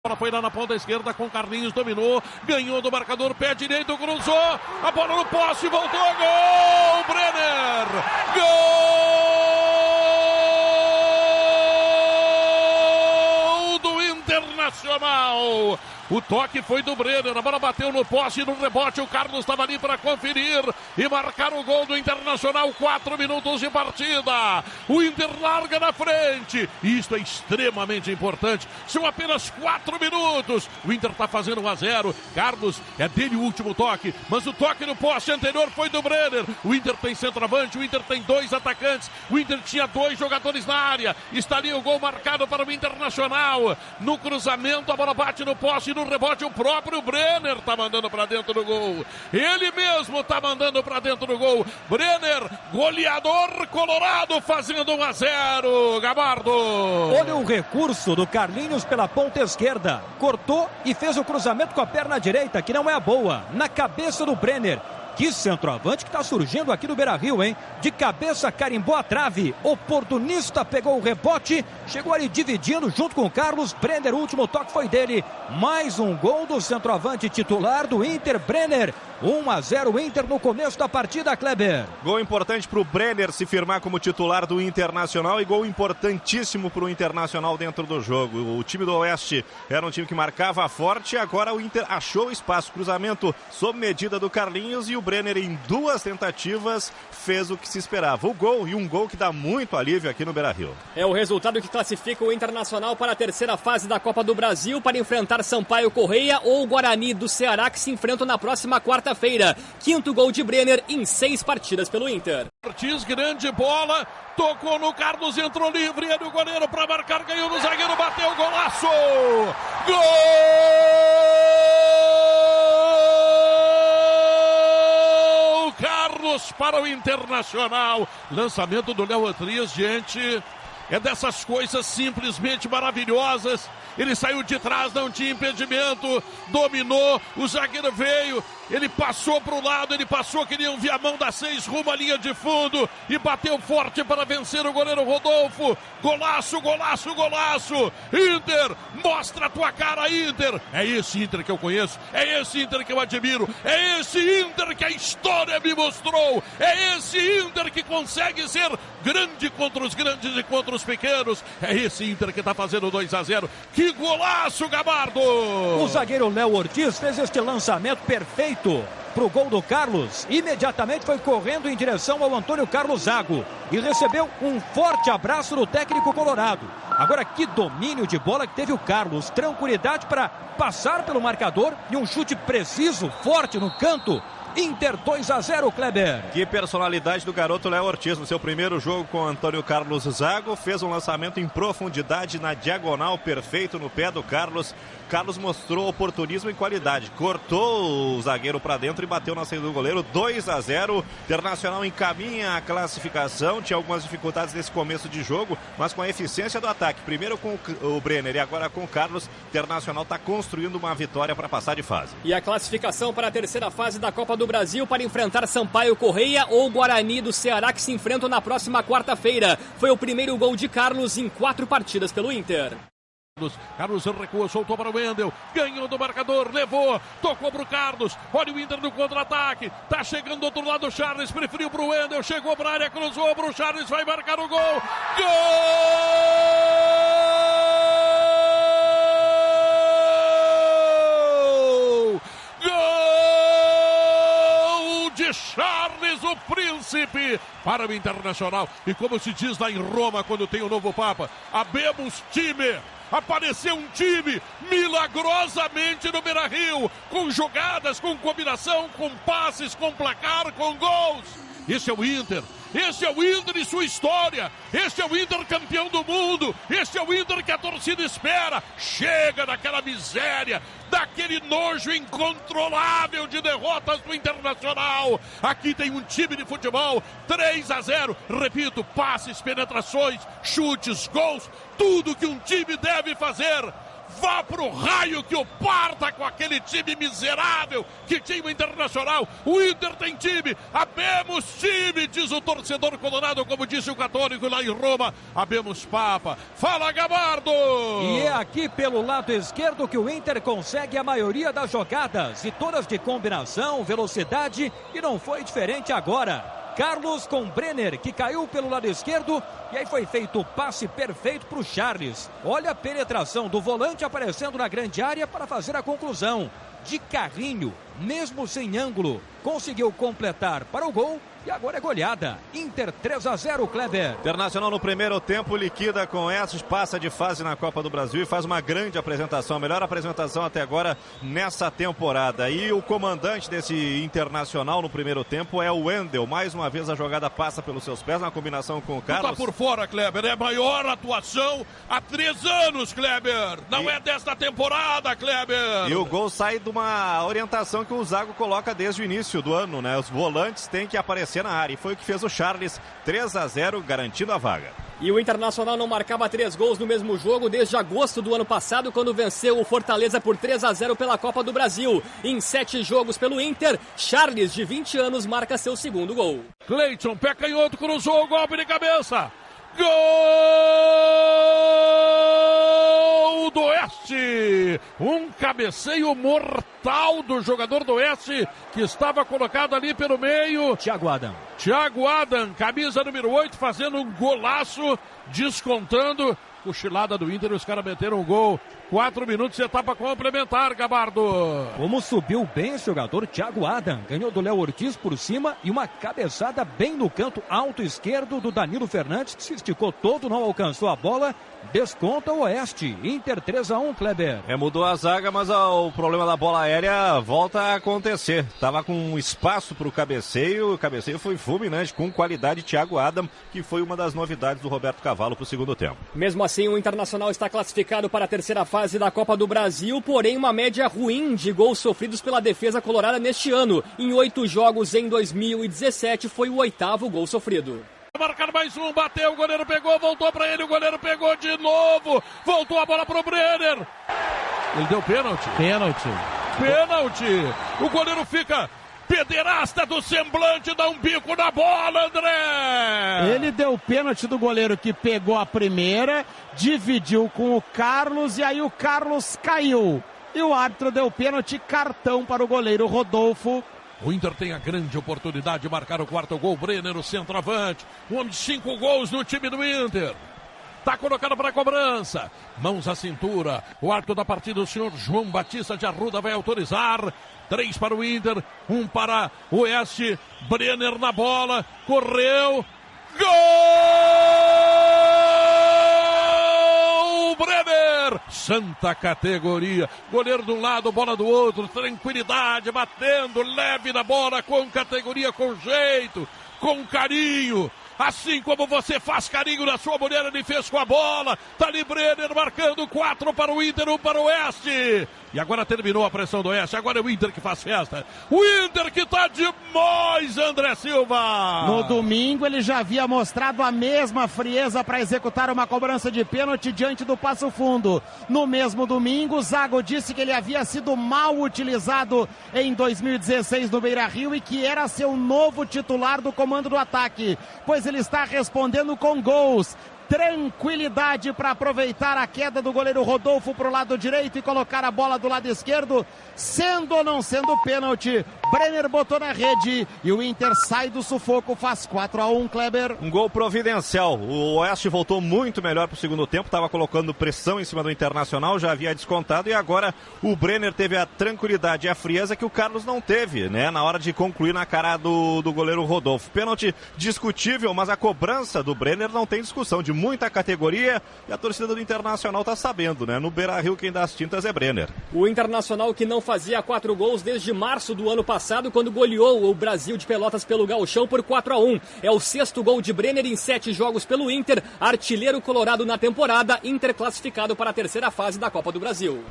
Ela foi lá na ponta esquerda com Carlinhos, dominou, ganhou do marcador, pé direito, cruzou, a bola no poste, voltou, gol, Brenner, gol do Internacional. O toque foi do Brenner, a bola bateu no poste e no rebote, o Carlos estava ali para conferir e marcar o gol do Internacional, 4 minutos de partida, o Inter larga na frente, e isso é extremamente importante, são apenas 4 minutos, o Inter está fazendo 1-0, Carlos, é dele o último toque, mas o toque no poste anterior foi do Brenner, o Inter tem centroavante, o Inter tem 2 atacantes, o Inter tinha 2 jogadores na área, está ali o gol marcado para o Internacional, no cruzamento a bola bate no poste, no rebote o próprio Brenner tá mandando para dentro do gol. Ele mesmo tá mandando para dentro do gol. Brenner, goleador colorado, fazendo 1-0. Gabardo. Olha o recurso do Carlinhos pela ponta esquerda. Cortou e fez o cruzamento com a perna direita, que não é a boa. Na cabeça do Brenner. Que centroavante que está surgindo aqui no Beira-Rio, hein? De cabeça, carimbou a trave. Oportunista, pegou o rebote. Chegou ali dividindo junto com o Carlos. Brenner, o último toque foi dele. Mais um gol do centroavante titular do Inter, Brenner. 1-0 Inter no começo da partida, Kleber. Gol importante para o Brenner se firmar como titular do Internacional e gol importantíssimo para o Internacional dentro do jogo. O time do Oeste era um time que marcava forte, agora o Inter achou espaço. Cruzamento sob medida do Carlinhos e o Brenner em 2 tentativas fez o que se esperava. O gol, e um gol que dá muito alívio aqui no Beira-Rio. É o resultado que classifica o Internacional para a terceira fase da Copa do Brasil para enfrentar Sampaio Correia ou Guarani do Ceará, que se enfrentam na próxima quarta-feira. 5º gol de Brenner em 6 partidas pelo Inter. Ortiz, grande bola, tocou no Carlos, entrou livre, ele o goleiro para marcar, ganhou no zagueiro, bateu, golaço! Gol! Carlos para o Internacional. Lançamento do Léo Ortiz, gente, é dessas coisas simplesmente maravilhosas. Ele saiu de trás, não tinha impedimento, dominou, o zagueiro veio, ele passou para o lado, ele passou, queria enviar a mão da 6 rumo à linha de fundo e bateu forte para vencer o goleiro Rodolfo. Golaço, golaço, golaço! Inter, mostra a tua cara, Inter! É esse Inter que eu conheço, é esse Inter que eu admiro, é esse Inter que a história me mostrou, é esse Inter que consegue ser grande contra os grandes e contra os pequenos, é esse Inter que está fazendo 2-0. Que golaço, Gabardo! O zagueiro Léo Ortiz fez este lançamento perfeito para o gol do Carlos. Imediatamente foi correndo em direção ao Antônio Carlos Zago e recebeu um forte abraço do técnico colorado. Agora que domínio de bola que teve o Carlos. Tranquilidade para passar pelo marcador e um chute preciso, forte no canto. Inter 2-0, Kleber. Que personalidade do garoto Léo Ortiz. No seu primeiro jogo com Antônio Carlos Zago, fez um lançamento em profundidade na diagonal, perfeito no pé do Carlos. Carlos mostrou oportunismo e qualidade. Cortou o zagueiro para dentro e bateu na saída do goleiro. 2-0. Internacional encaminha a classificação. Tinha algumas dificuldades nesse começo de jogo, mas com a eficiência do ataque. Primeiro com o Brenner e agora com o Carlos. Internacional está construindo uma vitória para passar de fase. E a classificação para a terceira fase da Copa do Brasil para enfrentar Sampaio Correia ou Guarani do Ceará, que se enfrentam na próxima quarta-feira. Foi o primeiro gol de Carlos em 4 partidas pelo Inter. Carlos recua, soltou para o Wendel, ganhou do marcador, levou, tocou para o Carlos, olha o Inter no contra-ataque, tá chegando do outro lado o Charles, preferiu para o Wendel, chegou para a área, cruzou para o Charles, vai marcar o gol, gol de Charles, o príncipe, para o Internacional. E como se diz lá em Roma, quando tem o novo Papa, habemos time. Apareceu um time milagrosamente no Beira-Rio, com jogadas, com combinação, com passes, com placar, com gols. Esse é o Inter. Esse é o Inter e sua história. Esse é o Inter campeão do mundo. Esse é o Inter que a torcida espera. Chega daquela miséria, daquele nojo incontrolável de derrotas do Internacional. Aqui tem um time de futebol. 3-0. Repito, passes, penetrações, chutes, gols. Tudo que um time deve fazer. Vá pro raio que o parta com aquele time miserável que tinha o Internacional. O Inter tem time, habemos time, diz o torcedor colorado, como disse o Católico lá em Roma. Habemos papa. Fala, Gabardo! E é aqui pelo lado esquerdo que o Inter consegue a maioria das jogadas, e todas de combinação, velocidade, e não foi diferente agora. Carlos com Brenner, que caiu pelo lado esquerdo, e aí foi feito o passe perfeito para o Charles. Olha a penetração do volante aparecendo na grande área para fazer a conclusão. De carrinho, mesmo sem ângulo, conseguiu completar para o gol. E agora é goleada. Inter 3-0, Kleber. Internacional no primeiro tempo liquida com Estes, passa de fase na Copa do Brasil e faz uma grande apresentação, a melhor apresentação até agora nessa temporada. E o comandante desse Internacional no primeiro tempo é o Wendel. Mais uma vez a jogada passa pelos seus pés na combinação com o Carlos. Tá por fora, Kleber. É a maior atuação há 3 anos, Kleber. Não é desta temporada, Kleber. E o gol sai de uma orientação que o Zago coloca desde o início do ano, né? Os volantes têm que aparecer na área, e foi o que fez o Charles. 3-0, garantindo a vaga. E o Internacional não marcava 3 gols no mesmo jogo desde agosto do ano passado, quando venceu o Fortaleza por 3-0 pela Copa do Brasil. Em 7 jogos pelo Inter, Charles, de 20 anos, marca seu segundo gol. Cleiton, pé canhoto, cruzou o golpe de cabeça. Gol do Oeste! Um cabeceio mortal do jogador do Oeste, que estava colocado ali pelo meio. Thiago Adam, camisa número 8, fazendo um golaço, descontando. Cochilada do Inter, os caras meteram um gol. 4 minutos, etapa complementar, Gabardo. Como subiu bem esse jogador, Thiago Adam. Ganhou do Léo Ortiz por cima e uma cabeçada bem no canto alto esquerdo do Danilo Fernandes, que se esticou todo, não alcançou a bola. Desconta o Oeste. Inter 3-1, Kleber. Mudou a zaga, mas o problema da bola aérea volta a acontecer. Tava com espaço para o cabeceio. O cabeceio foi fulminante, com qualidade. Thiago Adam, que foi uma das novidades do Roberto Cavalo para o segundo tempo. Mesmo assim, o Internacional está classificado para a terceira fase da Copa do Brasil, porém uma média ruim de gols sofridos pela defesa colorada neste ano. Em 8 jogos em 2017, foi o 8º gol sofrido. Marcar mais um, bateu, o goleiro pegou, voltou para ele, o goleiro pegou de novo, voltou a bola pro Brenner. Ele deu pênalti. Pênalti. O goleiro fica pederasta do semblante, dá um bico na bola, André. Ele deu o pênalti do goleiro que pegou a primeira, dividiu com o Carlos e aí o Carlos caiu. E o árbitro deu pênalti, cartão para o goleiro Rodolfo. O Inter tem a grande oportunidade de marcar o 4º gol. Brenner, o centroavante. Um homem de 5 gols no time do Inter. Tá colocado para a cobrança. Mãos à cintura. O árbitro da partida, o senhor João Batista de Arruda, vai autorizar. 3 para o Inter, 1 para o Oeste. Brenner na bola. Correu. Gol! Brenner! Santa categoria. Goleiro de um lado, bola do outro. Tranquilidade, batendo leve na bola, com categoria, com jeito, com carinho. Assim como você faz carinho na sua mulher, ele fez com a bola. Tá ali Brenner marcando 4 para o Inter, 1 para o Oeste. E agora terminou a pressão do Oeste. Agora é o Inter que faz festa. O Inter que tá demais, André Silva. No domingo ele já havia mostrado a mesma frieza para executar uma cobrança de pênalti diante do Passo Fundo. No mesmo domingo, Zago disse que ele havia sido mal utilizado em 2016 no Beira-Rio e que era seu novo titular do comando do ataque, pois ele está respondendo com gols. Tranquilidade para aproveitar a queda do goleiro Rodolfo para o lado direito e colocar a bola do lado esquerdo, sendo ou não sendo pênalti. Brenner botou na rede e o Inter sai do sufoco, faz 4-1, Kleber. Um gol providencial. O Oeste voltou muito melhor para o segundo tempo, estava colocando pressão em cima do Internacional, já havia descontado e agora o Brenner teve a tranquilidade e a frieza que o Carlos não teve, né? Na hora de concluir na cara do goleiro Rodolfo. Pênalti discutível, mas a cobrança do Brenner não tem discussão, de muita categoria, e a torcida do Internacional tá sabendo, né? No Beira-Rio quem dá as tintas é Brenner. O Internacional que não fazia 4 gols desde março do ano passado, quando goleou o Brasil de Pelotas pelo Gauchão por 4-1. É o 6º gol de Brenner em 7 jogos pelo Inter, artilheiro colorado na temporada, Inter classificado para a terceira fase da Copa do Brasil.